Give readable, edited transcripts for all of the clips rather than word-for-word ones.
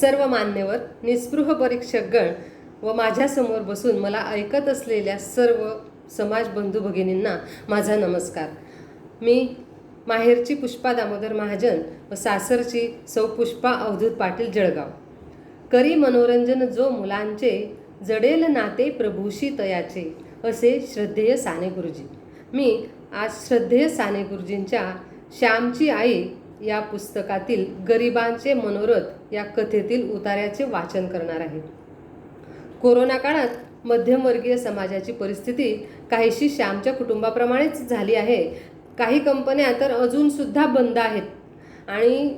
सर्व मान्यवर, निस्पृह परीक्षकगण व माझ्यासमोर बसून मला ऐकत असलेल्या सर्व समाज बंधू भगिनींना माझा नमस्कार. मी माहेरची पुष्पा दामोदर महाजन व सासरची सौ पुष्पा अवधूत पाटील जळगाव. करी मनोरंजन जो मुलांचे, जडेल नाते प्रभूशी तयाचे, असे श्रद्धेय साने गुरुजी. मी आज श्रद्धेय साने गुरुजींच्या श्यामची आई या पुस्तकातील गरिबांचे मनोरथ या कथेतील उतार्याचे वाचन करणार आहे. कोरोना काळात मध्यमवर्गीय समाजाची परिस्थिती काहीशी श्यामच्या कुटुंबाप्रमाणेच झाली आहे. काही कंपन्या तर अजूनसुद्धा बंद आहेत आणि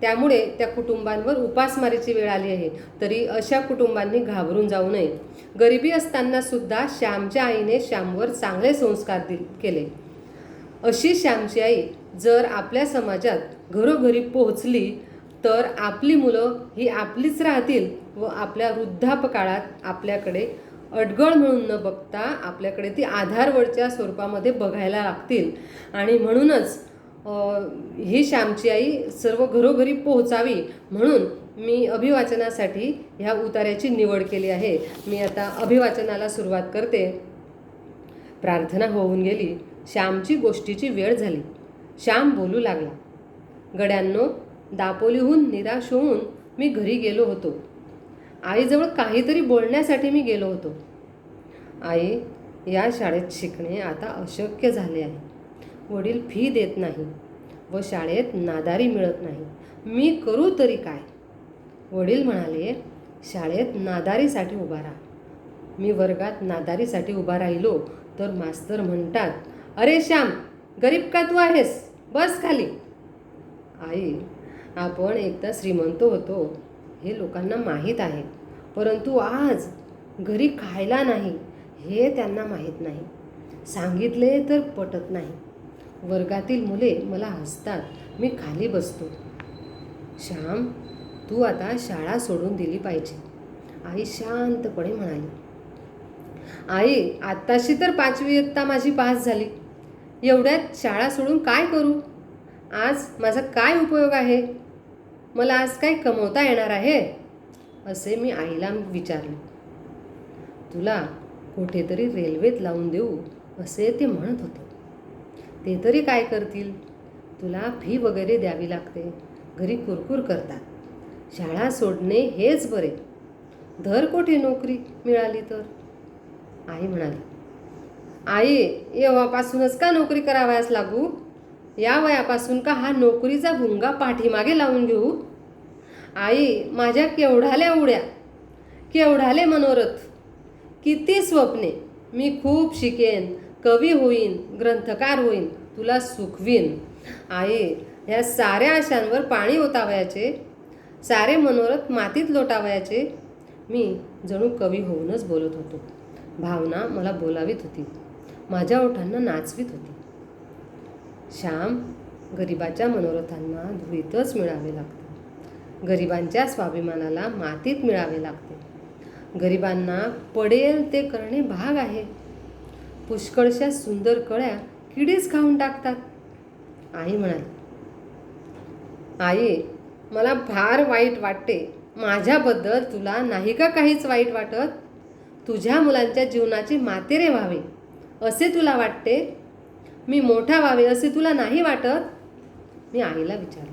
त्यामुळे त्या कुटुंबांवर उपासमारीची वेळ आली आहे. तरी अशा कुटुंबांनी घाबरून जाऊ नये. गरिबी असतानासुद्धा श्यामच्या आईने श्यामवर चांगले संस्कार केले. अशी श्यामची आई जर आपल्या समाजात घरोघरी पोहोचली तर आपली मुलं ही आपलीच राहतील व आपल्या वृद्धापकाळात आपल्याकडे अडगळ म्हणून न बघता आपल्याकडे ती आधारवडच्या स्वरूपामध्ये बघायला लागतील. आणि म्हणूनच ही श्यामची आई सर्व घरोघरी पोहोचावी म्हणून मी अभिवाचनासाठी ह्या उतार्याची निवड केली आहे. मी आता अभिवाचनाला सुरुवात करते. प्रार्थना होऊन गेली. श्यामची गोष्टीची वेळ झाली. श्याम बोलू लागला. गड्यांनो, दापोलीहून निराश होऊन मी घरी गेलो होतो. आईजवळ काहीतरी बोलण्यासाठी मी गेलो होतो. आई, या शाळेत शिकणे आता अशक्य झाले आहे. वडील फी देत नाही व शाळेत नादारी मिळत नाही. मी करू तरी काय? वडील म्हणाले, शाळेत नादारीसाठी उभा राहा. मी वर्गात नादारीसाठी उभा राहिलो तर मास्तर म्हणतात, अरे श्याम, गरीब का तू आहेस? बस खाली. आई, आपण एकदा श्रीमंत होतो हे लोकांना माहीत आहे, परंतु आज घरी खायला नाही हे त्यांना माहीत नाही. सांगितले तर पटत नाही. वर्गातील मुले मला हसतात. मी खाली बसतो. श्याम, तू आता शाळा सोडून दिली पाहिजे, आई शांतपणे म्हणाली. आई, आत्ताशी तर 5वी इयत्ता माझी पास झाली. एवढ्यात शाळा सोडून काय करू? आज माझा काय उपयोग आहे? मला आज काय कमवता येणार आहे? असे मी आईला विचारले. तुला कुठेतरी रेल्वेत लावून देऊ असे ते म्हणत होते. ते तरी काय करतील? तुला फी वगैरे द्यावी लागते. घरी कुरकुर करतात. शाळा सोडणे हेच बरे. धर कोठे नोकरी मिळाली तर. आई म्हणाली, आई, एव्हापासूनच का नोकरी करावयास लागू? या वयापासून का हा नोकरीचा भुंगा पाठीमागे लावून घेऊ? आई, माझ्या केवढाल्या उड्या, केवढाले मनोरथ, किती स्वप्ने. मी खूप शिकेन, कवी होईन, ग्रंथकार होईन, तुला सुखवीन. आई, ह्या साऱ्या आशांवर पाणी ओतावयाचे, सारे मनोरथ मातीत लोटावयाचे. मी जणू कवी होऊनच बोलत होतो. भावना मला बोलावीत होती, माझ्या ओठांना नाचवीत होती. श्याम, गरिबाच्या मनोरथांना धुळीतच मिळावे लागते. गरिबांच्या स्वाभिमानाला मातीत मिळावे लागते. गरिबांना पडेल ते करणे भाग आहे. पुष्कळशा सुंदर कळ्या किडीच खाऊन टाकतात. आई म्हणाली, आई, मला फार वाईट वाटते. माझ्याबद्दल तुला नाही का काहीच वाईट वाटत? तुझ्या मुलांच्या जीवनाचे मातेरे व्हावे असे तुला वाटते? मी मोठा व्हावे असे तुला नाही वाटत? मी आईला विचारले.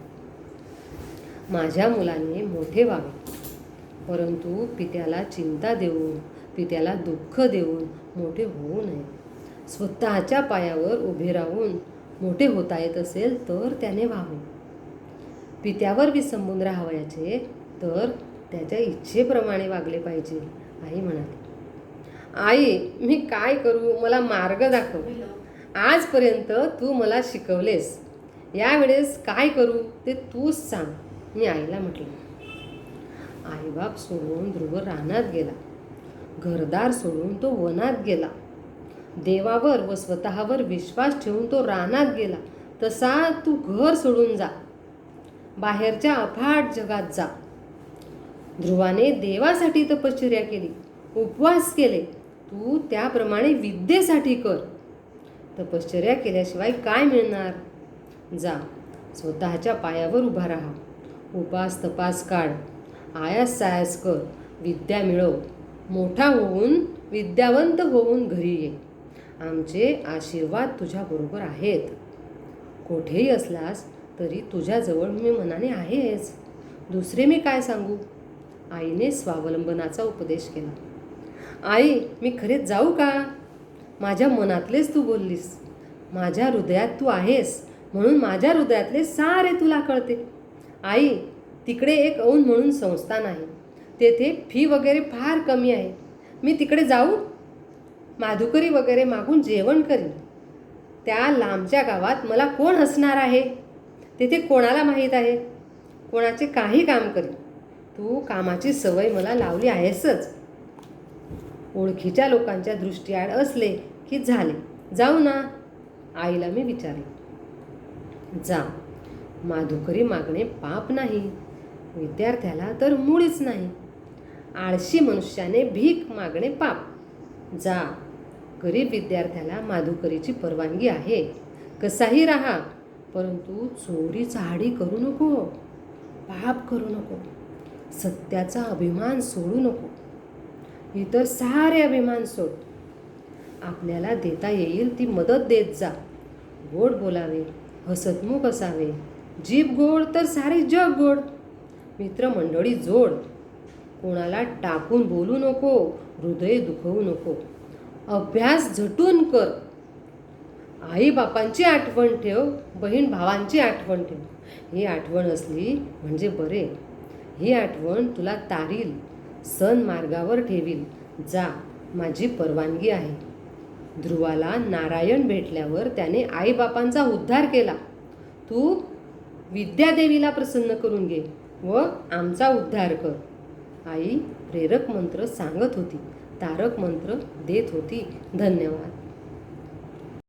माझ्या मुलाने मोठे व्हावे, परंतु पित्याला चिंता देऊन, पित्याला दुःख देऊन मोठे होऊ नये. स्वतःच्या पायावर उभे राहून मोठे होता येत असेल तर त्याने व्हावे. पित्यावर विसंबून राहावयाचे तर त्याच्या इच्छेप्रमाणे वागले पाहिजे. आई म्हणाली. आई, मी काय करू? मला मार्ग दाखव. आजपर्यंत तू मला शिकवलेस, यावेळेस काय करू ते तूच सांग. मी आईला म्हटलं. आईबाप सोडून ध्रुव रानात गेला. घरदार सोडून तो वनात गेला. देवावर व स्वतःवर विश्वास ठेवून तो रानात गेला. तसा तू घर सोडून जा, बाहेरच्या अफाट जगात जा. ध्रुवाने देवासाठी तपश्चर्या केली, उपवास केले. तू त्याप्रमाणे विद्येसाठी कर. तपश्चर्या केल्याशिवाय काय मिळणार? जा, स्वतःच्या पायावर उभा राहा. उपास तपास काढ. आयास सायास कर, विद्या मिळव, मोठा होऊन विद्यावंत होऊन घरी ये. आमचे आशीर्वाद तुझ्याबरोबर आहेत. कोठेही असलास तरी तुझ्याजवळ मी मनाने आहेच. दुसरे मी काय सांगू. आईने स्वावलंबनाचा उपदेश केला. आई, मी खरेच जाऊ का. माझ्या मनातलेच तू बोललीस. माझ्या हृदयात तू आहेस म्हणून माझ्या हृदयातले सारे तुला कळते. आई, तिकडे एक औंध म्हणून संस्थान आहे. तेथे फी वगैरे फार कमी आहे. मी तिकडे जाऊ. माधुकरी वगैरे मागून जेवण करीन. त्या लांबच्या गावात मला कोण हसणार आहे. तेथे कोणाला माहीत आहे. कोणाचे काही काम करीन. तू कामाची सवय मला लावली आहेसच. ओळखीच्या लोकांच्या दृष्टीआड असले की झाले. जाऊ ना. आईला मी विचारले. जा. माधुकरी मागणे पाप नाही. विद्यार्थ्याला तर मुळीच नाही. आळशी मनुष्याने भीक मागणे पाप. जा. गरीब विद्यार्थ्याला माधुकरीची परवानगी आहे. कसाही राहा, परंतु चोरी चहाडी करू नको. पाप करू नको. सत्याचा अभिमान सोडू नको. इतर सारे अभिमान सोड. आपल्याला देता येईल ती मदत देत जा. गोड बोलावे, हसतमुख असावे. जीभ गोड तर सारे जग गोड. मित्रमंडळी जोड. कोणाला टाकून बोलू नको. हृदय दुखवू नको. अभ्यास झटून कर. आई बापांची आठवण ठेव. बहीण भावांची आठवण ठेव. ही आठवण असली म्हणजे बरे. ही आठवण तुला तारील, सण मार्गावर ठेवील. जा. माझी परवानगी आहे. ध्रुवाला नारायण भेटल्यावर त्याने आईबापांचा उद्धार केला. तू विद्यादेवीला प्रसन्न करून घे व आमचा उद्धार कर. आई प्रेरक मंत्र सांगत होती. तारक मंत्र देत होती. धन्यवाद.